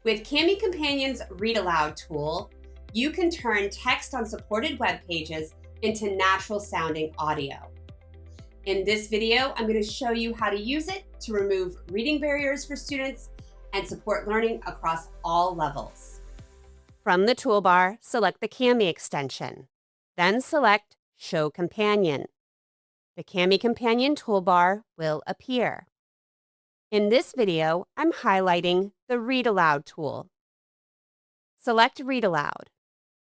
With Kami Companion's Read Aloud tool, you can turn text on supported web pages into natural sounding audio. In this video, I'm going to show you how to use it to remove reading barriers for students and support learning across all levels. From the toolbar, select the Kami extension. Then select Show Companion. The Kami Companion toolbar will appear. In this video, I'm highlighting the Read Aloud tool. Select Read Aloud.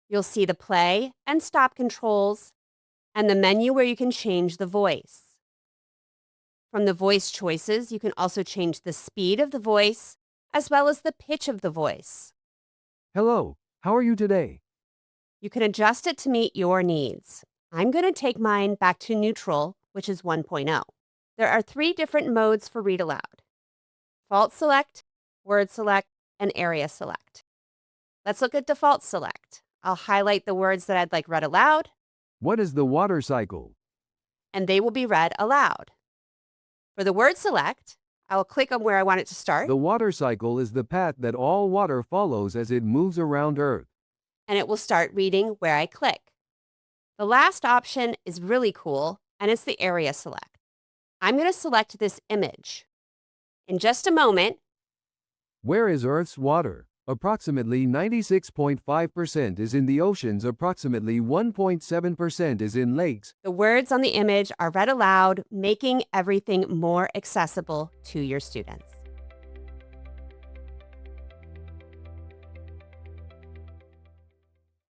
You'll see the play and stop controls and the menu where you can change the voice. From the voice choices, you can also change the speed of the voice as well as the pitch of the voice. Hello, how are you today? You can adjust it to meet your needs. I'm going to take mine back to neutral, which is 1.0. There are 3 different modes for Read Aloud: Default Select, Word Select, and Area Select. Let's look at Default Select. I'll highlight the words that I'd like read aloud. What is the water cycle? And they will be read aloud. For the Word Select, I will click on where I want it to start. The water cycle is the path that all water follows as it moves around Earth. And it will start reading where I click. The last option is really cool, and it's the Area Select. I'm going to select this image. In just a moment. Where is Earth's water? Approximately 96.5% is in the oceans, approximately 1.7% is in lakes. The words on the image are read aloud, making everything more accessible to your students.